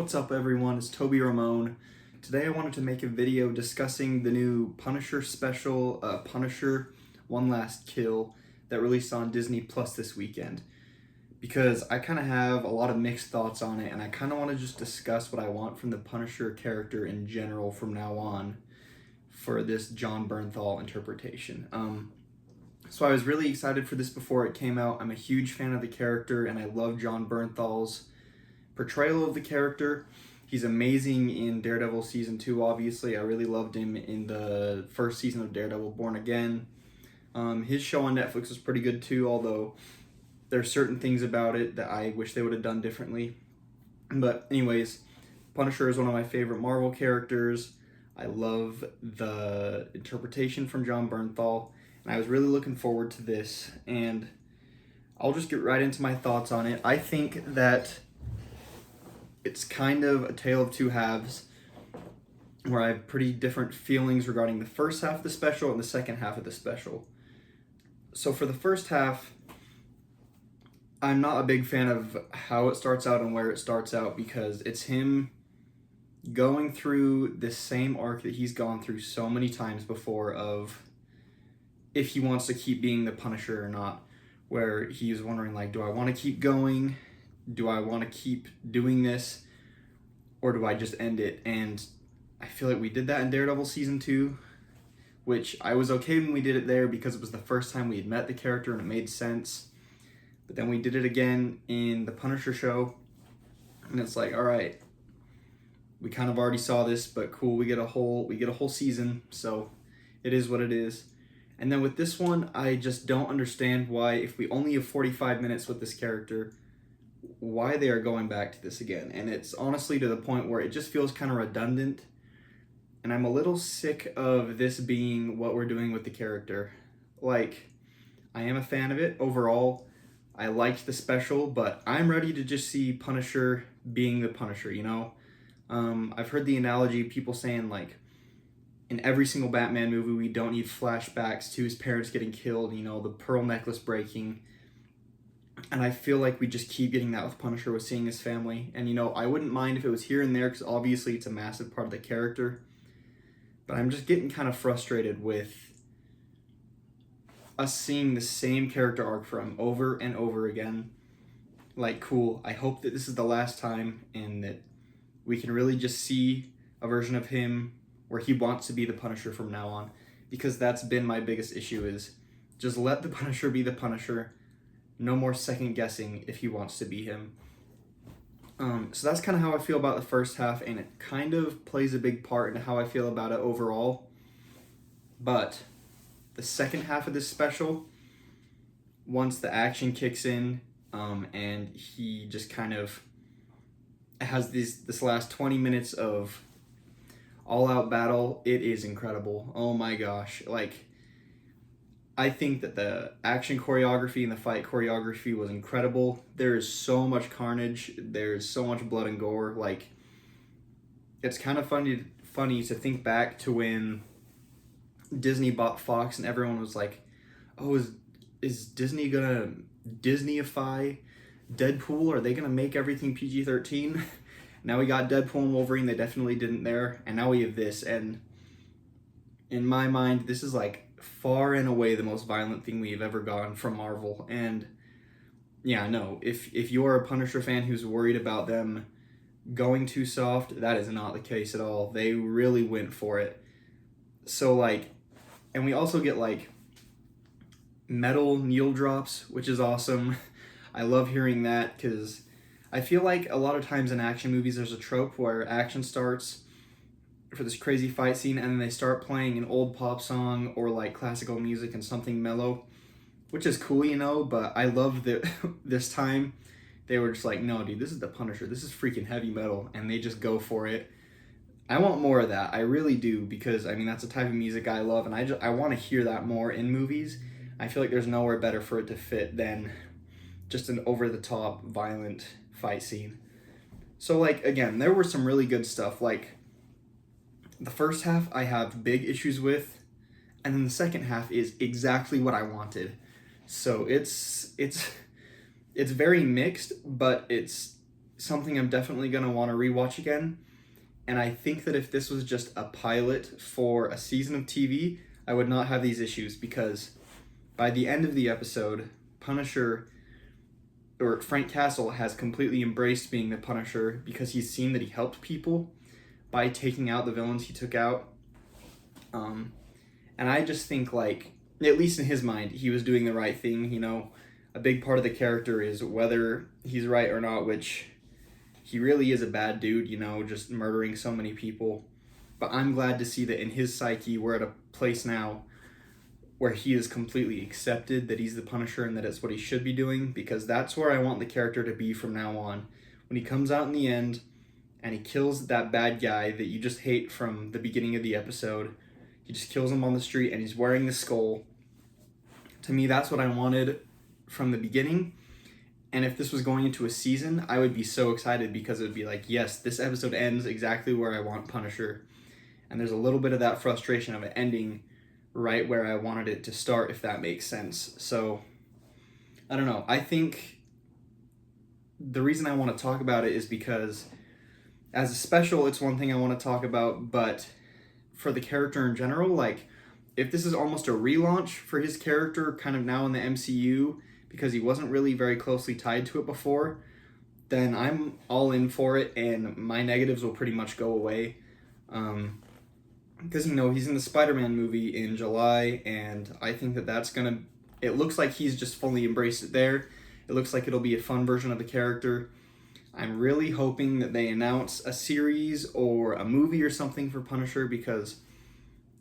What's up everyone, it's Toby Ramone. Today I wanted to make a video discussing the new Punisher special, Punisher One Last Kill, that released on Disney Plus this weekend. Because I kind of have a lot of mixed thoughts on it, and I kind of want to just discuss what I want from the Punisher character in general from now on for this Jon Bernthal interpretation. So I was really excited for this before it came out. I'm a huge fan of the character, and I love Jon Bernthal's portrayal of the character. He's amazing in Daredevil Season 2, obviously. I really loved him in the first season of Daredevil Born Again. His show on Netflix was pretty good too, although there's certain things about it that I wish they would have done differently. But anyways, Punisher is one of my favorite Marvel characters. I love the interpretation from Jon Bernthal, and I was really looking forward to this, and I'll just get right into my thoughts on it. I think that it's kind of a tale of two halves, where I have pretty different feelings regarding the first half of the special and the second half of the special. So for the first half, I'm not a big fan of how it starts out and where it starts out, because it's him going through this same arc that he's gone through so many times before of if he wants to keep being the Punisher or not, where he's wondering, like, do I want to keep going? Do I want to keep doing this? Or do I just end it? And I feel like we did that in Daredevil Season 2, which I was okay when we did it there because it was the first time we had met the character and it made sense. But then we did it again in the Punisher show, and it's like, all right, we kind of already saw this, but cool, we get a whole season, so it is what it is. And then with this one, I just don't understand why, if we only have 45 minutes with this character, why they are going back to this again. And it's honestly to the point where it just feels kind of redundant, and I'm a little sick of this being what we're doing with the character. Like, I am a fan of it overall. I liked the special, but I'm ready to just see Punisher being the Punisher, you know? I've heard the analogy, people saying, like, in every single Batman movie, we don't need flashbacks to his parents getting killed, you know, the pearl necklace breaking. And I feel like we just keep getting that with Punisher, with seeing his family. And, you know, I wouldn't mind if it was here and there, because obviously it's a massive part of the character. But I'm just getting kind of frustrated with us seeing the same character arc for him over and over again. Like, cool, I hope that this is the last time, and that we can really just see a version of him where he wants to be the Punisher from now on. Because that's been my biggest issue, is just let the Punisher be the Punisher. No more second guessing if he wants to be him. So that's kind of how I feel about the first half, and it kind of plays a big part in how I feel about it overall. But the second half of this special, once the action kicks in, and he just kind of has this last 20 minutes of all-out battle, it is incredible. Oh my gosh. Like, I think that the action choreography and the fight choreography was incredible. There is so much carnage. There's so much blood and gore. Like, it's kind of funny to think back to when Disney bought Fox and everyone was like, oh, is Disney gonna Disneyify Deadpool? Are they gonna make everything PG-13? Now we got Deadpool and Wolverine. They definitely didn't there. And now we have this. And in my mind, this is like far and away the most violent thing we've ever gotten from Marvel. And yeah, no, if you're a Punisher fan who's worried about them going too soft, that is not the case at all. They really went for it. So, like, and we also get, like, metal needle drops, which is awesome. I love hearing that, because I feel like a lot of times in action movies there's a trope where action starts for this crazy fight scene, and then they start playing an old pop song or like classical music and something mellow, which is cool, you know, but I love that this time they were just like, no, dude, this is the Punisher. This is freaking heavy metal, and they just go for it. I want more of that. I really do, because, I mean, that's the type of music I love, and I want to hear that more in movies. I feel like there's nowhere better for it to fit than just an over-the-top, violent fight scene. So, like, again, there were some really good stuff. Like, the first half I have big issues with, and then the second half is exactly what I wanted. So it's very mixed, but it's something I'm definitely going to want to rewatch again. And I think that if this was just a pilot for a season of TV, I would not have these issues, because by the end of the episode, Frank Castle has completely embraced being the Punisher, because he's seen that he helped people by taking out the villains he took out. And I just think, like, at least in his mind, he was doing the right thing. You know, a big part of the character is whether he's right or not, which he really is a bad dude, you know, just murdering so many people. But I'm glad to see that in his psyche, we're at a place now where he is completely accepted that he's the Punisher and that it's what he should be doing, because that's where I want the character to be from now on. When he comes out in the end and he kills that bad guy that you just hate from the beginning of the episode, he just kills him on the street and he's wearing the skull. To me, that's what I wanted from the beginning. And if this was going into a season, I would be so excited, because it would be like, yes, this episode ends exactly where I want Punisher. And there's a little bit of that frustration of it ending right where I wanted it to start, if that makes sense. So, I don't know. I think the reason I want to talk about it is because as a special, it's one thing I want to talk about, but for the character in general, like, if this is almost a relaunch for his character kind of now in the MCU, because he wasn't really very closely tied to it before, then I'm all in for it, and my negatives will pretty much go away. Because, you know, he's in the Spider-Man movie in July, and I think that that's gonna, it looks like he's just fully embraced it there. It looks like it'll be a fun version of the character. I'm really hoping that they announce a series or a movie or something for Punisher, because,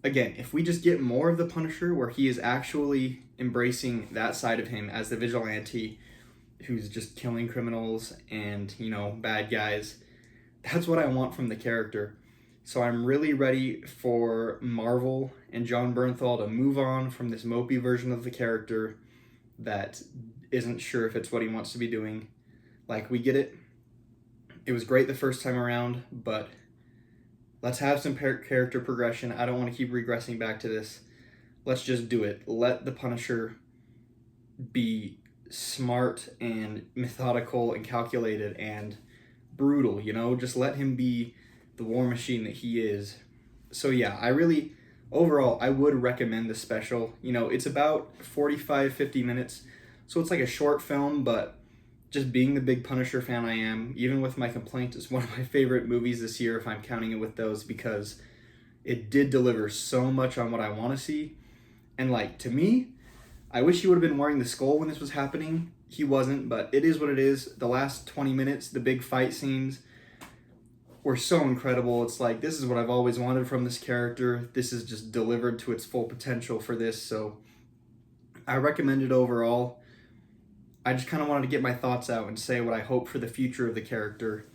again, if we just get more of the Punisher where he is actually embracing that side of him as the vigilante who's just killing criminals and, you know, bad guys, that's what I want from the character. So I'm really ready for Marvel and Jon Bernthal to move on from this mopey version of the character that isn't sure if it's what he wants to be doing. Like, we get it. It was great the first time around, but let's have some character progression. I don't want to keep regressing back to this. Let's just do it. Let the Punisher be smart and methodical and calculated and brutal, you know? Just let him be the war machine that he is. So yeah, overall, I would recommend the special. You know, it's about 45, 50 minutes, so it's like a short film, but just being the big Punisher fan I am, even with my complaint, it's one of my favorite movies this year, if I'm counting it with those, because it did deliver so much on what I want to see. And, like, to me, I wish he would have been wearing the skull when this was happening. He wasn't, but it is what it is. The last 20 minutes, the big fight scenes were so incredible. It's like, this is what I've always wanted from this character. This is just delivered to its full potential for this, so I recommend it overall. I just kind of wanted to get my thoughts out and say what I hope for the future of the character.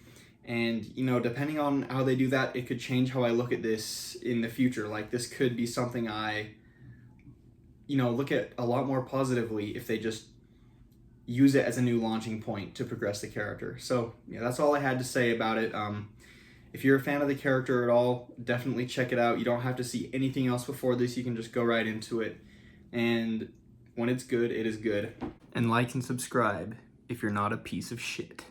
And, you know, depending on how they do that, it could change how I look at this in the future. Like, this could be something I, you know, look at a lot more positively if they just use it as a new launching point to progress the character. So, yeah, that's all I had to say about it. If you're a fan of the character at all, definitely check it out. You don't have to see anything else before this. You can just go right into it. And when it's good, it is good. And like and subscribe if you're not a piece of shit.